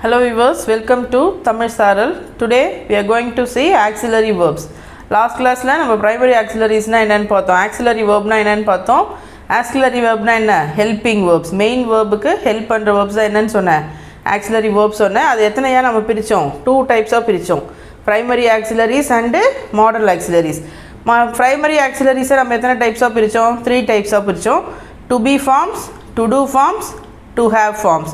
Hello viewers, welcome to Thamizh Saaral. Today we are going to see auxiliary verbs. Last class la நம்ம primary auxiliaries na என்னன்னு பார்த்தோம். Auxiliary verb na என்னன்னு பார்த்தோம். Auxiliary verb na என்ன? Helping verbs. Main verb க்கு help பண்ற verbs என்னன்னு சொன்னேன். Auxiliary verbs சொன்னேன். அது எத்தனையா நம்ம பிரிச்சோம்? Two types ah பிரிச்சோம். Primary auxiliaries and modal auxiliaries. Primary auxiliaries நம்ம எத்தனை types ah பிரிச்சோம்? Three types ah பிரிச்சோம். To be forms, to do forms, to have forms.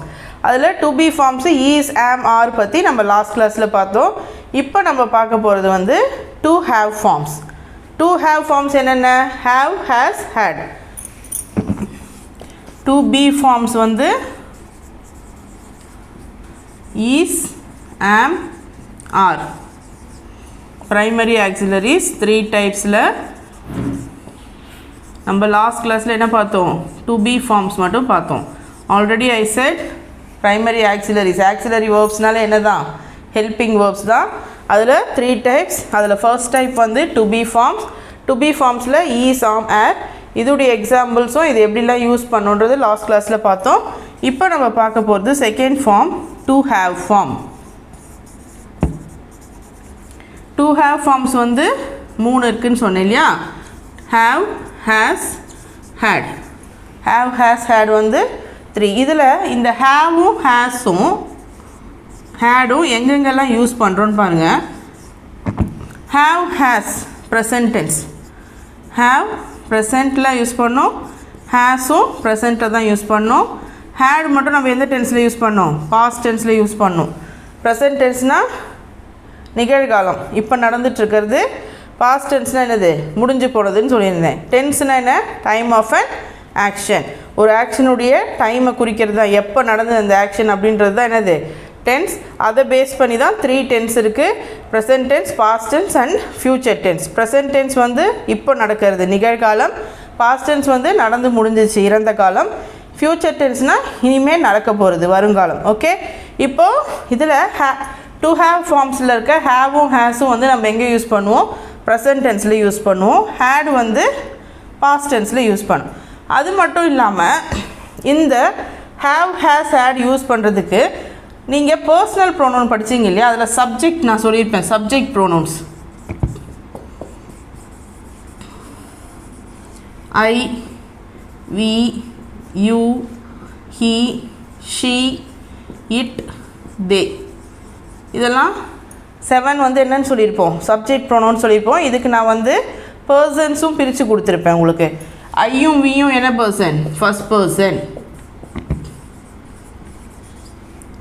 அதில் to be forms is, am, are பற்றி நம்ம last கிளாஸில் பார்த்தோம். இப்போ நம்ம பார்க்க போகிறது வந்து to have forms. To have forms என்னென்ன? have, has, had. To be forms வந்து is, am, are. Primary auxiliaries 3 typesல நம்ம லாஸ்ட் கிளாஸில் என்ன பார்த்தோம்? To be forms மட்டும் பார்த்தோம். Already I said primary auxiliaries, auxiliary verbs நால என்னதான்? helping verbs தான். அதில் 3 types. அதில் first type வந்து to be forms. to be formsல is, am, are. இதோடைய எக்ஸாம்பிள்ஸும் இது எப்படிலாம் யூஸ் பண்ணுன்றது லாஸ்ட் கிளாஸில் பார்த்தோம். இப்போ நம்ம பார்க்க போகிறது second form to have form. to have forms வந்து 3 இருக்குன்னு சொன்னேன் இல்லையா? have, has, had. have, has, had வந்து 3. இதில் இந்த haveம் hasம் hadம் எங்கெங்கெல்லாம் யூஸ் பண்ணுறோன்னு பாருங்கள். have, has present tense. have ப்ரெசண்ட்டில் யூஸ் பண்ணோம். hasம் ப்ரெசண்ட்டில் தான் யூஸ் பண்ணோம். had மட்டும் நம்ம எந்த டென்ஸில் யூஸ் பண்ணோம்? பாஸ்ட் டென்ஸில் யூஸ் பண்ணோம். ப்ரெசன்ட் டென்ஸ்னால் நிகழ்காலம், இப்போ நடந்துட்டுருக்கிறது. பாஸ்ட் டென்ஸ்னால் என்னது? முடிஞ்சு போனதுன்னு சொல்லியிருந்தேன். டென்ஸ்னால் என்ன? Time of an action. ஒரு ஆக்ஷனுடைய டைமை குறிக்கிறது தான், எப்போ நடந்தது அந்த ஆக்ஷன் அப்படின்றது தான் என்னது? டென்ஸ். அதை பேஸ் பண்ணி தான் 3 டென்ஸ் இருக்குது. Present tense, past tense and future tense. Present tense வந்து இப்போ நடக்கிறது, நிகழ்காலம். பாஸ்ட் டென்ஸ் வந்து நடந்து முடிஞ்சிச்சு, இறந்த காலம். ஃப்யூச்சர் டென்ஸ்னால் இனிமேல் நடக்க போகிறது, வருங்காலம். ஓகே, இப்போது இதில் டு ஹேவ் ஃபார்ம்ஸில் இருக்க ஹேவும் ஹேஸும் வந்து நம்ம எங்கே யூஸ் பண்ணுவோம்? ப்ரெசன்ட் டென்ஸில் யூஸ் பண்ணுவோம். ஹேட் வந்து பாஸ்ட் டென்ஸில் யூஸ் பண்ணுவோம். அது மட்டும் இல்லாமல் இந்த have, has, had யூஸ் பண்ணுறதுக்கு நீங்கள் பர்சனல் ப்ரோனவுன் படிச்சிங்க இல்லையா? அதில் சப்ஜெக்ட் நான் சொல்லியிருப்பேன், subject pronouns. I, we, you, he, she, it, they. இதெல்லாம் 7 வந்து என்னன்னு சொல்லியிருப்போம்? சப்ஜெக்ட் ப்ரோனவுன் சொல்லியிருப்போம். இதுக்கு நான் வந்து பர்சன்ஸும் பிரித்து கொடுத்துருப்பேன் உங்களுக்கு. ஐயும் வியும் என்ன பர்சன்? First person.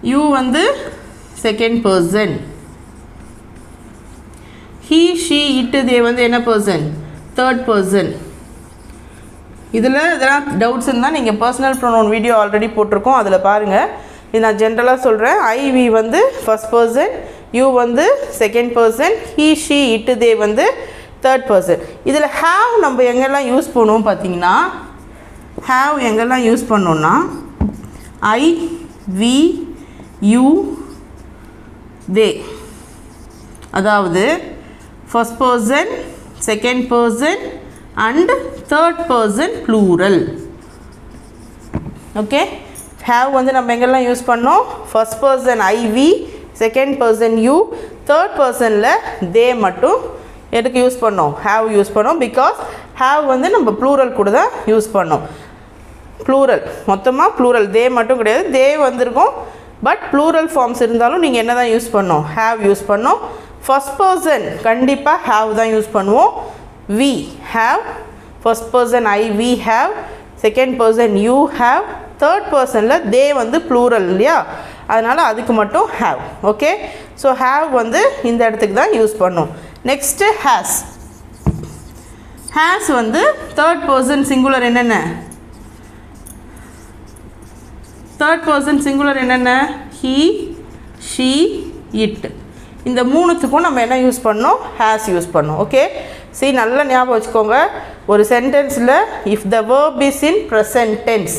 யூ வந்து செகண்ட் பர்சன். ஹீ, ஷீ, இட்டு, தே வந்து என்ன பர்சன்? Third person. இதில் இதெல்லாம் டவுட்ஸ் இருந்தால் நீங்கள் பர்சனல் ப்ரோனவுன் வீடியோ ஆல்ரெடி போட்டிருக்கோம், அதில் பாருங்கள். இது நான் ஜென்ரலாக சொல்கிறேன். ஐ, வி வந்து ஃபர்ஸ்ட் பர்சன், யூ வந்து செகண்ட் பர்சன், ஹீ, ஷீ, இட்டு, தே வந்து தேர்ட் பர்சன். இதில் ஹேவ் நம்ம எங்கெல்லாம் யூஸ் பண்ணுவோம் பார்த்தீங்கன்னா, ஹேவ் எங்கெல்லாம் யூஸ் பண்ணோன்னா ஐ, வி, யூ, தே. அதாவது first person, second person and third person plural. Okay, have வந்து நம்ம எங்கெல்லாம் யூஸ் பண்ணோம்? First person I, we, second person you, third பர்சனில் தே மட்டும் எதுக்கு யூஸ் பண்ணோம்? ஹேவ் யூஸ் பண்ணோம். பிகாஸ் ஹேவ் வந்து நம்ம ப்ளூரல் கூட தான் யூஸ் பண்ணோம். ப்ளூரல் மொத்தமாக ப்ளூரல், தே மட்டும் கிடையாது. தே வந்திருக்கும், பட் ப்ளூரல் ஃபார்ம்ஸ் இருந்தாலும் நீங்கள் என்ன தான் யூஸ் பண்ணோம்? ஹேவ் யூஸ் பண்ணோம். ஃபர்ஸ்ட் பர்சன் கண்டிப்பாக ஹேவ் தான் யூஸ் பண்ணுவோம். We, have. First person I, we, have. Second person you, have. Third பர்சனில் தே வந்து ப்ளூரல் இல்லையா? அதனால் அதுக்கு மட்டும் ஹேவ். ஓகே, ஸோ ஹேவ் வந்து இந்த இடத்துக்கு தான் யூஸ் பண்ணோம். Next has. ஹேஸ் வந்து தேர்ட் பர்சன் சிங்குலர் என்னென்ன? தேர்ட் பர்சன் சிங்குலர் என்னென்ன? He, she, it. இந்த மூணுத்துக்கும் நம்ம என்ன யூஸ் பண்ணோம்? ஹேஸ் யூஸ் பண்ணோம். ஓகே, சரி, நல்லா ஞாபகம் வச்சுக்கோங்க. ஒரு சென்டென்ஸில் if the verb is in present tense,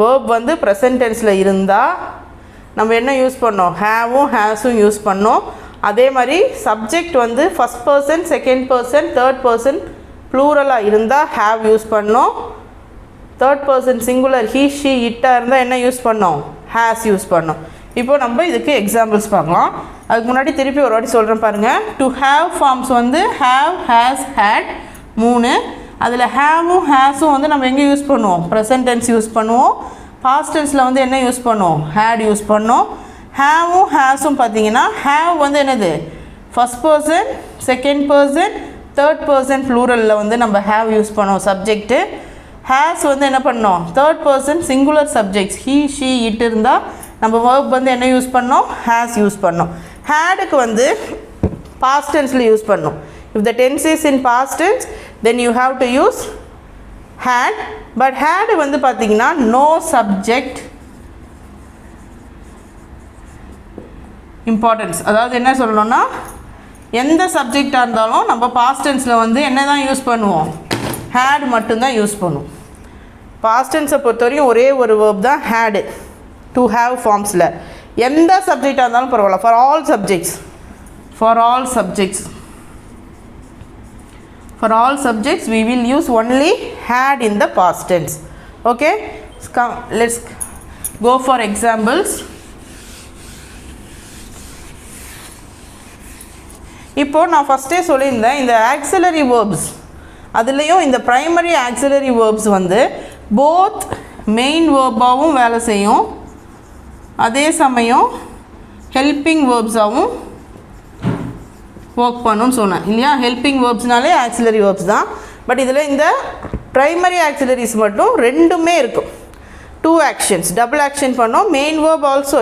verb வந்து ப்ரெசன்ட் டென்ஸில் இருந்தால் நம்ம என்ன யூஸ் பண்ணோம்? ஹேவும் ஹேஸும் யூஸ் பண்ணோம். அதே மாதிரி சப்ஜெக்ட் வந்து first person, second person, third person ப்ளூரலாக இருந்தால் ஹேவ் யூஸ் பண்ணோம். Third person singular he she இட்டாக இருந்தால் என்ன யூஸ் பண்ணோம்? ஹேஸ் யூஸ் பண்ணோம். இப்போ நம்ம இதுக்கு எக்ஸாம்பிள்ஸ் பார்க்கலாம். அதுக்கு முன்னாடி திருப்பி ஒரு வாட்டி சொல்கிறேன் பாருங்கள். டு ஹேவ் ஃபார்ம்ஸ் வந்து ஹேவ், ஹேஸ், ஹேட் 3. அதில் ஹேவும் ஹேஸும் வந்து நம்ம எங்கே யூஸ் பண்ணுவோம்? ப்ரெசன்ட் டென்ஸ் யூஸ் பண்ணுவோம். பாஸ்ட் டென்ஸில் வந்து என்ன யூஸ் பண்ணுவோம்? ஹேட் யூஸ் பண்ணோம். ஹேவும் ஹேஸும் பார்த்தீங்கன்னா ஹேவ் வந்து என்னது? First person, second person, third person ப்ளூரலில் வந்து நம்ம ஹேவ் யூஸ் பண்ணோம் சப்ஜெக்ட்டு. ஹேஸ் வந்து என்ன பண்ணோம்? Third person singular subjects he, she, it இருந்தால் நம்ம வேர்ப் வந்து என்ன யூஸ் பண்ணோம்? ஹேஸ் யூஸ் பண்ணோம். ஹேடுக்கு வந்து பாஸ்ட் டென்ஸில் யூஸ் பண்ணோம். If the tense is in past tense then you have to use had. But had வந்து பார்த்தீங்கன்னா நோ சப்ஜெக்ட் இம்பார்ட்டன்ஸ். அதாவது என்ன சொல்லணும்னா எந்த சப்ஜெக்டாக இருந்தாலும் நம்ம பாஸ்ட் டென்ஸில் வந்து என்ன தான் யூஸ் பண்ணுவோம்? ஹேட் மட்டும்தான் யூஸ் பண்ணுவோம். பாஸ்ட் டென்ஸை பொறுத்தவரையும் ஒரே ஒரு வேர்ப் தான் ஹேடு டு ஹேவ் ஃபார்ம்ஸில். எந்த சப்ஜெக்டாக இருந்தாலும் பரவாயில்ல. For all subjects, for all subjects, for all subjects we will use only had in the past tense. Okay, let's go for examples. இப்போ நான் ஃபஸ்ட்டே சொல்லியிருந்தேன் இந்த ஆக்சிலரி வேர்ப்ஸ் அதுலேயும் இந்த ப்ரைமரி ஆக்சிலரி வேர்ப்ஸ் வந்து போத் மெயின் வேர்பாகவும் வேலை செய்யும், அதே சமயம் ஹெல்பிங் வேர்ப்ஸாகவும் ஒர்க் பண்ணணும்னு சொன்னேன் இல்லையா? ஹெல்பிங் வேர்ப்ஸ்னாலே ஆக்சிலரி வேர்ப்ஸ் தான். பட் இதில் இந்த ப்ரைமரி ஆக்சிலரிஸ் மட்டும் ரெண்டுமே இருக்கும். 2 actions, டபுள் ஆக்ஷன் பண்ணோம். Main verb also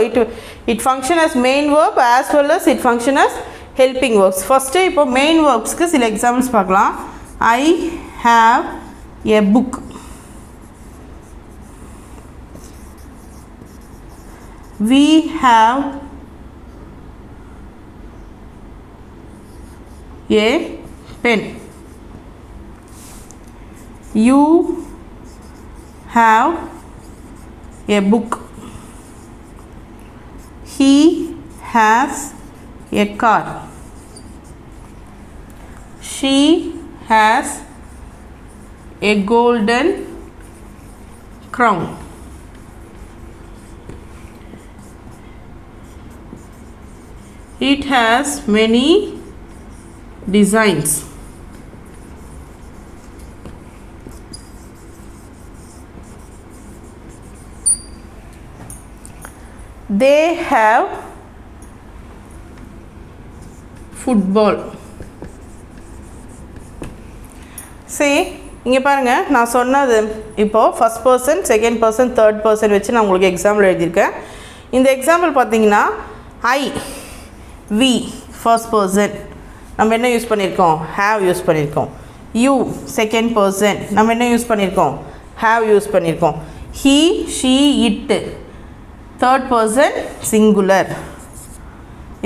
it function as main verb as well as it function as helping verbs. First இப்போ மெயின் வேர்ப்ஸ்க்கு சில எக்ஸாம்பிள்ஸ் பார்க்கலாம். I have a book. We have a pen. You have a book. He has a car. She has a golden crown. It has many designs. They have football. See, இங்கே பாருங்கள், நான் சொன்னது இப்போது first person, second person, third person வச்சு நான் உங்களுக்கு example எழுதியிருக்கேன். இந்த எக்ஸாம்பிள் பார்த்தீங்கன்னா ஐ, வி ஃபர்ஸ்ட் பர்சன் நம்ம என்ன யூஸ் பண்ணியிருக்கோம்? ஹேவ் யூஸ் பண்ணியிருக்கோம். யூ செகண்ட் பர்சன் நம்ம என்ன யூஸ் பண்ணியிருக்கோம்? ஹேவ் யூஸ் பண்ணியிருக்கோம். He, she, it third person singular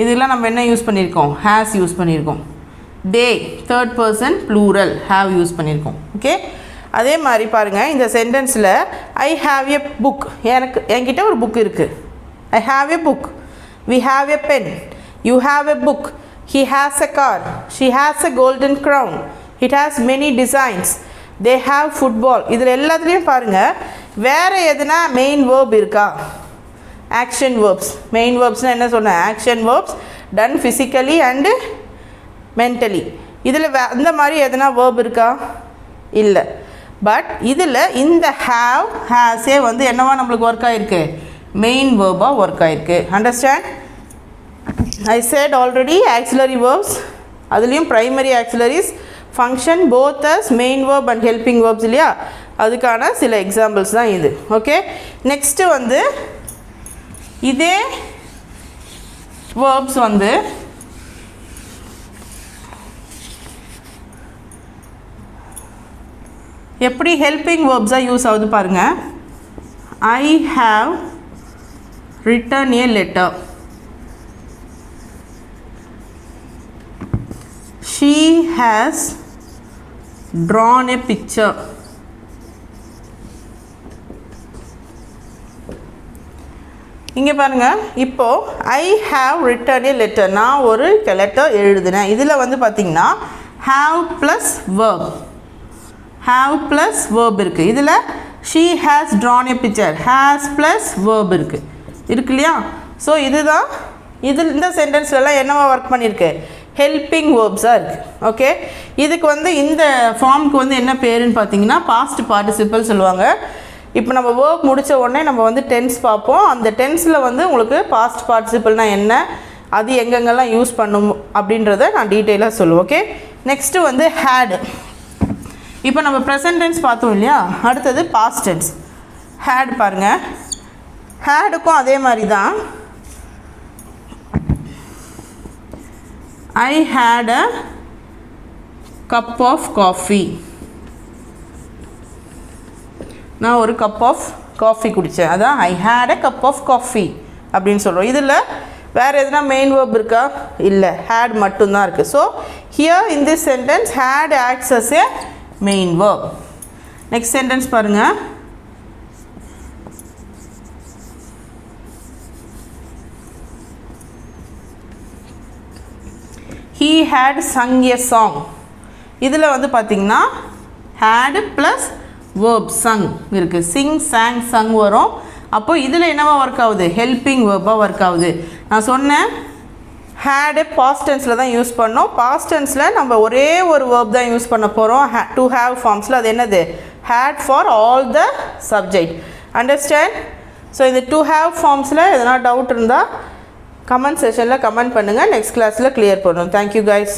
இதெல்லாம் நம்ம என்ன யூஸ் பண்ணியிருக்கோம்? ஹேஸ் யூஸ் பண்ணியிருக்கோம். They third person plural have use பண்ணியிருக்கோம். ஓகே, அதே மாதிரி பாருங்கள் இந்த சென்டென்ஸில் ஐ ஹாவ் எ புக், என்கிட்ட ஒரு புக் இருக்குது. I have a book. We have a pen. You have a book. He has a car. She has a golden crown. It has many designs. They have football. இதில் எல்லாத்துலேயும் பாருங்கள் வேறு எதுனா main verb இருக்கா? Action verbs. Main வேர்ப்ஸ்னால் என்ன சொன்னேன்? Action verbs done physically and mentally. இதில் அந்த மாதிரி எதுனா வேர்ப் இருக்கா? இல்லை. பட் இதில் இந்த ஹேவ், ஹேஸே வந்து என்னவா நம்மளுக்கு ஒர்க் ஆகிருக்கு? மெயின் வேர்பாக ஒர்க் ஆகிருக்கு. Understand? I said already auxiliary verbs அதுலேயும் primary auxiliaries function both as main verb and helping verbs இல்லையா? அதுக்கான சில எக்ஸாம்பிள்ஸ் தான் இது. ஓகே, நெக்ஸ்ட்டு வந்து இதே verbs வந்து எப்படி ஹெல்பிங் வேர்ப்ஸாக யூஸ் ஆகுது பாருங்கள். I have written a letter. She has drawn a picture. இங்கே பாருங்கள், இப்போது I have written a letter, நான் ஒரு லெட்டர் எழுதினேன். இதில் வந்து பார்த்திங்கன்னா have plus verb, have plus verb இருக்குது. இதில் she has drawn a picture, has plus verb இருக்குது இல்லையா? ஸோ இதுதான் இந்த சென்டென்ஸ்லலாம் என்னவா ஒர்க் பண்ணியிருக்கு, ஹெல்பிங் வேர்ப்ஸாக இருக்குது. ஓகே, இதுக்கு வந்து இந்த ஃபார்முக்கு வந்து என்ன பேருன்னு பார்த்தீங்கன்னா பாஸ்ட் பார்ட்டிசிபிள் சொல்லுவாங்க. இப்போ நம்ம வேர்ப் முடித்த உடனே நம்ம வந்து டென்ஸ் பார்ப்போம். அந்த டென்ஸில் வந்து உங்களுக்கு பாஸ்ட் பார்ட்டிசிபிள்னால் என்ன, அது எங்கெங்கெல்லாம் யூஸ் பண்ணும் அப்படின்றத நான் டீட்டெயிலாக சொல்லுவேன். ஓகே, நெக்ஸ்ட்டு வந்து ஹேடு. இப்போ நம்ம ப்ரெசன்ட் டென்ஸ் பார்த்தோம் இல்லையா, அடுத்தது பாஸ்ட் டென்ஸ். ஹேட் பாருங்கள், ஹேடுக்கும் அதே மாதிரி தான். I had a cup of coffee. நான் ஒரு கப் ஆஃப் காஃபி குடித்தேன், அதான் I had a cup of coffee அப்படின்னு சொல்கிறோம். இதில் வேறு எதுனா மெயின் வேர்ப் இருக்கா, இல்லை, ஹேட் மட்டும்தான் இருக்குது. So here in this sentence had acts as a main verb. Next sentence பாருங்கள். He had sung a song. இதில் வந்து பார்த்திங்கன்னா had ப்ளஸ் verb sung இருக்குது. sing, sang, sung வரும். அப்போது இதில் என்னவா ஒர்க் ஆகுது, ஹெல்பிங் வேர்பாக ஒர்க் ஆகுது. நான் சொன்னேன் had பாஸ்ட் டென்ஸில் தான் யூஸ் பண்ணோம். பாஸ்ட் டென்ஸில் நம்ம ஒரே ஒரு வேர்ப் தான் யூஸ் பண்ண போகிறோம் to have ஃபார்ம்ஸில். அது என்னது, had for all the subject. Understand? So இந்த to have ஃபார்ம்ஸில் எதனா டவுட் இருந்தால் கமெண்ட் செஷனில் கமெண்ட் பண்ணுங்கள். நெக்ஸ்ட் கிளாஸில் கிளியர் பண்ணுவோம். Thank you guys.